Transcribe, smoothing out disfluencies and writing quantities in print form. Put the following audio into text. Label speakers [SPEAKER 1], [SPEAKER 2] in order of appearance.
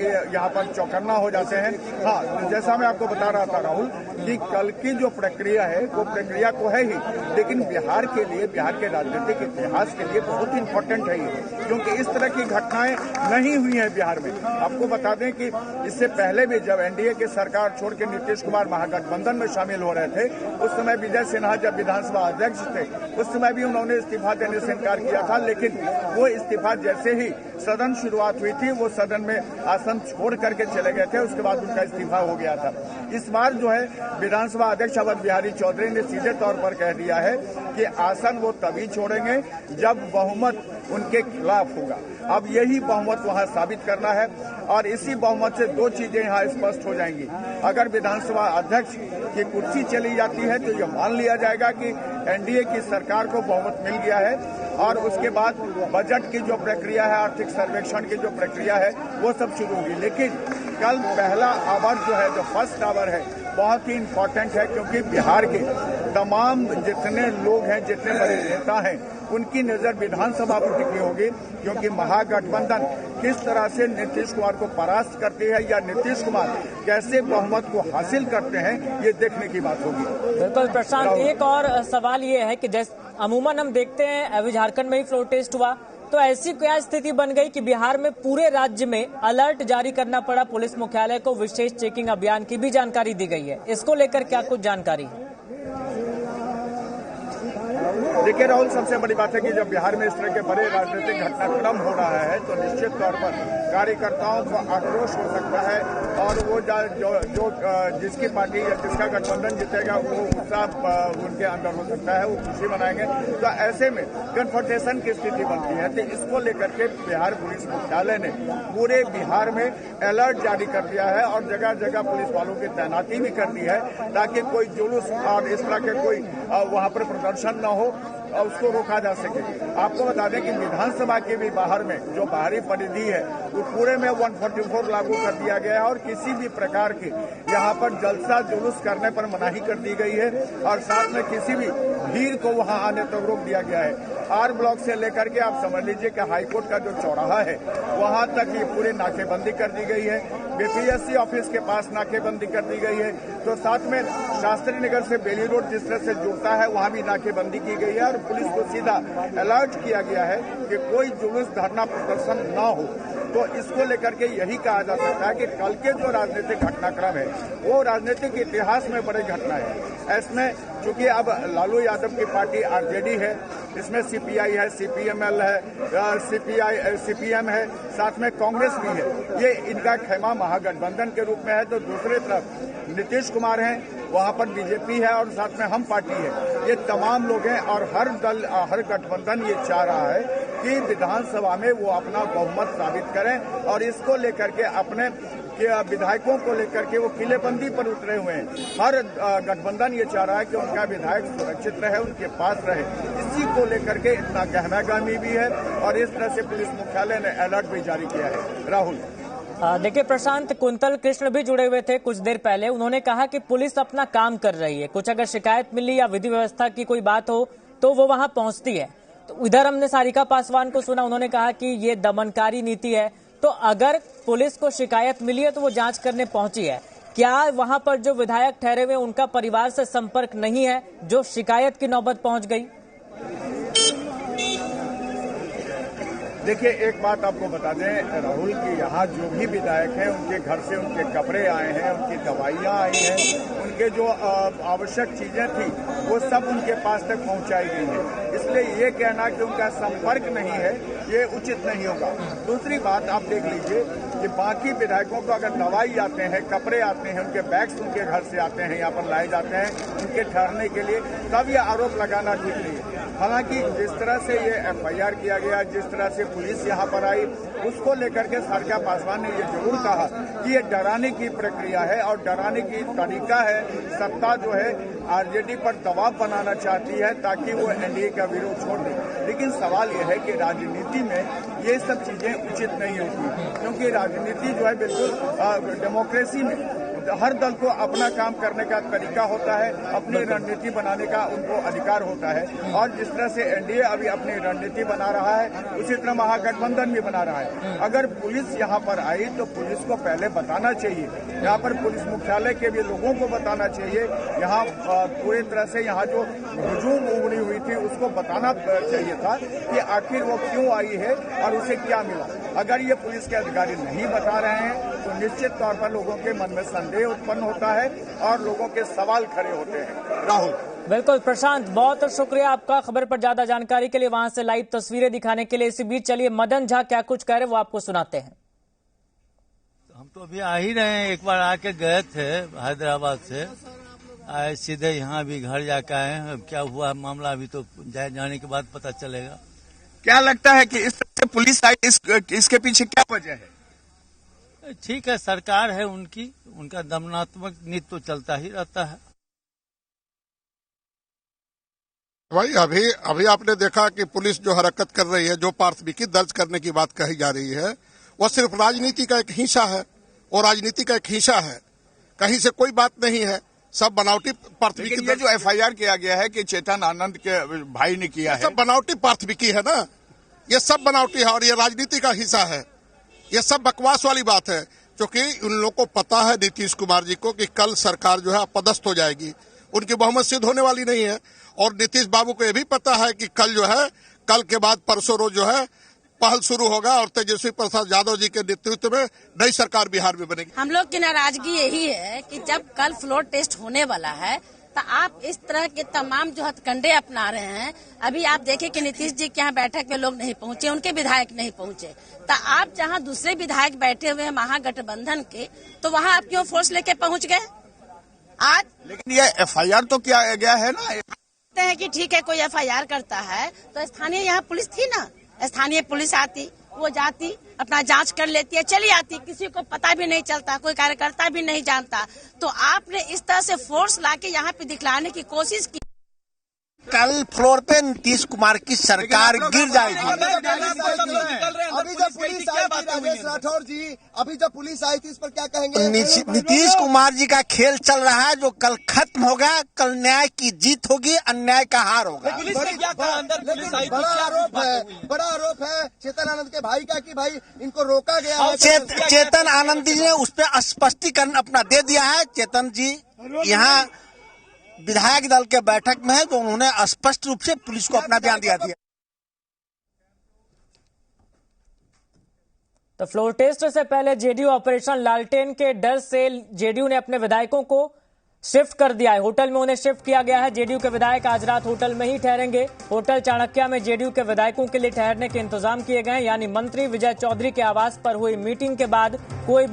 [SPEAKER 1] यहाँ पर चौकन्ना हो जाते हैं। हाँ, जैसा मैं आपको बता रहा था राहुल कि कल की जो प्रक्रिया है वो प्रक्रिया तो है ही, लेकिन बिहार के लिए, बिहार के राजनीतिक इतिहास के लिए बहुत इंपॉर्टेंट है ये, क्योंकि इस तरह की घटनाएं नहीं हुई हैं बिहार में। आपको बता दें कि इससे पहले भी जब एनडीए की सरकार छोड़ के नीतीश कुमार महागठबंधन में शामिल हो रहे थे, उस समय विजय सिन्हा जब विधानसभा अध्यक्ष थे उस समय भी उन्होंने इस्तीफा देने से इनकार किया था, लेकिन वो इस्तीफा जैसे ही सदन शुरुआत हुई थी वो सदन में आसन छोड़ करके चले गए थे, उसके बाद उनका इस्तीफा हो गया था। इस बार जो है विधानसभा अध्यक्ष अवध बिहारी चौधरी ने सीधे तौर पर कह दिया है कि आसन वो तभी छोड़ेंगे जब बहुमत उनके खिलाफ होगा। अब यही बहुमत वहां साबित करना है और इसी बहुमत से दो चीजें यहां स्पष्ट हो जाएंगी। अगर विधानसभा अध्यक्ष की कुर्सी चली जाती है तो यह मान लिया जाएगा कि एनडीए की सरकार को बहुमत मिल गया है और उसके बाद बजट की जो प्रक्रिया है, आर्थिक सर्वेक्षण की जो प्रक्रिया है वो सब शुरू होगी। लेकिन कल पहला आवर जो है, जो फर्स्ट आवर है, बहुत ही इम्पोर्टेंट है, क्योंकि बिहार के तमाम जितने लोग हैं, जितने बड़े नेता हैं, उनकी नजर विधानसभा पर टिकी होगी, क्योंकि महागठबंधन किस तरह से नीतीश कुमार को परास्त करती है या नीतीश कुमार कैसे बहुमत को हासिल करते हैं, ये देखने की बात होगी।
[SPEAKER 2] बिल्कुल प्रशांत, एक और सवाल ये है कि जैसे अमूमन हम देखते हैं अभी झारखंड में ही फ्लोर टेस्ट हुआ, तो ऐसी क्या स्थिति बन गई कि बिहार में पूरे राज्य में अलर्ट जारी करना पड़ा, पुलिस मुख्यालय को विशेष चेकिंग अभियान की भी जानकारी दी गई है। इसको लेकर क्या कुछ जानकारी है?
[SPEAKER 1] देखिए राहुल, सबसे बड़ी बात है कि जब बिहार में इस तरह के बड़े राजनीतिक घटनाक्रम हो रहा है तो निश्चित तौर पर कार्यकर्ताओं को आक्रोश हो सकता है और वो जो जिसकी पार्टी या जिसका गठबंधन जीतेगा वो उत्साह उनके अंदर हो सकता है, वो खुशी मनाएंगे। तो ऐसे में कन्फ्रंटेशन की स्थिति बनती है। तो इसको लेकर के बिहार पुलिस मुख्यालय ने पूरे बिहार में अलर्ट जारी कर दिया है और जगह जगह पुलिस वालों की तैनाती भी कर दी है, ताकि कोई जुलूस और इस तरह के कोई वहां पर प्रदर्शन न हो, उसको रोका जा सके। आपको बता दें कि विधानसभा के भी बाहर में जो बाहरी परिधि है वो पूरे में 144 लागू कर दिया गया है और किसी भी प्रकार के यहाँ पर जलसा जुलूस करने पर मनाही कर दी गई है और साथ में किसी भी भीड़ को वहाँ आने तक रोक दिया गया है। आर ब्लॉक से लेकर के आप समझ लीजिए कि हाईकोर्ट का जो चौराहा है वहां तक ये पूरी नाकेबंदी कर दी गई है। बीपीएससी ऑफिस के पास नाकेबंदी कर दी गई है। तो साथ में शास्त्री नगर से बेली रोड जिस तरह से जुड़ता है वहां भी नाकेबंदी की गई है और पुलिस को सीधा अलर्ट किया गया है कि कोई जुलूस धरना प्रदर्शन न हो। तो इसको लेकर के यही कहा जा सकता है कि कल के जो राजनीतिक घटनाक्रम है वो राजनीतिक इतिहास में बड़ी घटना है। इसमें चूंकि अब लालू यादव की पार्टी आरजेडी है, इसमें सीपीआई है, सीपीएमएल है, सीपीएम है, साथ में कांग्रेस भी है। ये इनका खेमा महागठबंधन के रूप में है। तो दूसरी तरफ नीतीश कुमार हैं, वहां पर बीजेपी है और साथ में हम पार्टी है। ये तमाम लोग हैं और हर दल, हर गठबंधन ये चाह रहा है कि विधानसभा में वो अपना बहुमत साबित करें और इसको लेकर के अपने विधायकों को लेकर के वो किलेबंदी पर उतरे हुए हैं। हर गठबंधन ये चाह रहा है कि उनका विधायक सुरक्षित रहे, उनके पास रहे। इसी को लेकर के इतना गहमागामी भी है और इस तरह से पुलिस मुख्यालय ने अलर्ट भी जारी किया है। राहुल,
[SPEAKER 2] देखिए प्रशांत, कुंतल कृष्ण भी जुड़े हुए थे कुछ देर पहले। उन्होंने कहा कि पुलिस अपना काम कर रही है, कुछ अगर शिकायत मिली या विधि व्यवस्था की कोई बात हो तो वो वहां पहुंचती है। तो इधर हमने सारिका पासवान को सुना, उन्होंने कहा कि ये दमनकारी नीति है। तो अगर पुलिस को शिकायत मिली है तो वो जांच करने पहुंची है। क्या वहां पर जो विधायक ठहरे हुए उनका परिवार से संपर्क नहीं है जो शिकायत की नौबत पहुंच गई?
[SPEAKER 1] देखिए, एक बात आपको बता दें राहुल कि यहाँ जो भी विधायक हैं उनके घर से उनके कपड़े आए हैं, उनकी दवाइयाँ आई हैं, उनके जो आवश्यक चीजें थी वो सब उनके पास तक पहुँचाई गई हैं। इसलिए ये कहना कि उनका संपर्क नहीं है ये उचित नहीं होगा। दूसरी बात आप देख लीजिए कि बाकी विधायकों को अगर दवाई आते हैं, कपड़े आते हैं, उनके बैग्स उनके घर से आते हैं, यहाँ पर लाए जाते हैं उनके ठहरने के लिए, तब ये आरोप लगाना ठीक नहीं है। हालांकि जिस तरह से ये एफआईआर किया गया, जिस तरह से पुलिस यहाँ पर आई, उसको लेकर के सारिका पासवान ने ये जरूर कहा कि ये डराने की प्रक्रिया है और डराने की तरीका है। सत्ता जो है आरजेडी पर दबाव बनाना चाहती है ताकि वो एनडीए का विरोध छोड़ दे। लेकिन सवाल यह है कि राजनीति में ये सब चीजें उचित नहीं होती, क्योंकि राजनीति जो है बिल्कुल डेमोक्रेसी में हर दल को अपना काम करने का तरीका होता है, अपनी रणनीति बनाने का उनको अधिकार होता है। और जिस तरह से एनडीए अभी अपनी रणनीति बना रहा है, उसी तरह महागठबंधन भी बना रहा है। अगर पुलिस यहाँ पर आई तो पुलिस को पहले बताना चाहिए, यहाँ पर पुलिस मुख्यालय के भी लोगों को बताना चाहिए, यहाँ पूरी तरह से यहाँ जो हुजूम उमड़ी हुई थी उसको बताना चाहिए था कि आखिर वो क्यों आई है और उसे क्या मिला। अगर ये पुलिस के अधिकारी नहीं बता रहे हैं तो निश्चित तौर पर लोगों के मन में संदेह उत्पन्न होता है और लोगों के सवाल खड़े होते हैं। राहुल।
[SPEAKER 2] बिल्कुल प्रशांत, बहुत शुक्रिया आपका खबर पर ज्यादा जानकारी के लिए, वहां से लाइव तस्वीरें दिखाने के लिए। इसी बीच चलिए मदन झा क्या कुछ कह रहे वो आपको सुनाते हैं।
[SPEAKER 3] हम तो अभी आ ही रहे हैं, एक बार आके गए थे हैदराबाद से, आए सीधे यहाँ भी घर जाके आए हैं। क्या हुआ मामला अभी तो जाने के बाद पता चलेगा।
[SPEAKER 1] क्या लगता है कि इस तरह से पुलिस आई, इसके पीछे क्या वजह है?
[SPEAKER 3] ठीक है, सरकार है उनका दमनात्मक नीति तो चलता ही रहता है।
[SPEAKER 4] भाई अभी आपने देखा कि पुलिस जो हरकत कर रही है, जो प्राथमिकी दर्ज करने की बात कही जा रही है, वह सिर्फ राजनीति का एक हिस्सा है और राजनीति का एक हिस्सा है, कहीं से कोई बात नहीं है, सब बनावटी प्राथमिकी।
[SPEAKER 1] ये जो एफआईआर किया गया है कि चेतन आनंद के भाई ने किया है,
[SPEAKER 4] सब बनावटी प्राथमिकी है ना, ये सब बनावटी है और ये राजनीति का हिस्सा है। ये सब बकवास वाली बात है, क्योंकि उन लोगों को पता है नीतीश कुमार जी को कि कल सरकार जो है अपदस्थ हो जाएगी, उनकी बहुमत सिद्ध होने वाली नहीं है। और नीतीश बाबू को यह भी पता है कि कल के बाद परसों रोज जो है पहल शुरू होगा और तेजस्वी प्रसाद यादव जी के नेतृत्व में नई सरकार बिहार में बनेगी।
[SPEAKER 5] हम लोग की नाराजगी यही है कि जब कल फ्लोर टेस्ट होने वाला है तो आप इस तरह के तमाम जो हथकंडे अपना रहे हैं। अभी आप देखें कि नीतीश जी के यहाँ बैठक में लोग नहीं पहुंचे, उनके विधायक नहीं पहुंचे, तो आप जहाँ दूसरे विधायक बैठे हुए हैं महागठबंधन के, तो वहाँ आप क्यों फोर्स लेके पहुंच गए आज?
[SPEAKER 1] लेकिन ये एफआईआर तो किया गया है ना।
[SPEAKER 5] कहते हैं कि ठीक है, कोई एफआईआर करता है तो स्थानीय यहाँ पुलिस थी ना, स्थानीय पुलिस आती, वो जाती, अपना जांच कर लेती है, चली आती, किसी को पता भी नहीं चलता, कोई कार्यकर्ता भी नहीं जानता। तो आपने इस तरह से फोर्स लाके यहाँ पे दिखलाने की कोशिश की।
[SPEAKER 6] कल फ्लोर पे नीतीश कुमार की सरकार गिर जाएगी।
[SPEAKER 7] अभी जब पुलिस आई थी राजेश राठौर जी, अभी जब पुलिस आई थी इस पर क्या कहेंगे?
[SPEAKER 6] नीतीश कुमार जी का खेल चल रहा है जो कल खत्म होगा। कल न्याय की जीत होगी, अन्याय का हार होगा।
[SPEAKER 7] बड़ा आरोप है चेतन आनंद के भाई का कि भाई इनको रोका गया है।
[SPEAKER 6] चेतन आनंद जी ने उस पर स्पष्टीकरण अपना दे दिया है। चेतन जी यहाँ विधायक दल के बैठक में है, तो उन्होंने स्पष्ट रूप से पुलिस को अपना बयान दिया था।
[SPEAKER 2] तो फ्लोर टेस्ट से पहले जेडीयू ऑपरेशन लालटेन के डर से जेडीयू ने अपने विधायकों को शिफ्ट कर दिया है। होटल में उन्हें शिफ्ट किया गया है। जेडीयू के विधायक आज रात होटल में ही ठहरेंगे। होटल चाणक्य में जेडीयू के विधायकों के लिए ठहरने के इंतजाम किए गए हैं। यानी मंत्री विजय चौधरी के आवास पर हुई मीटिंग के बाद कोई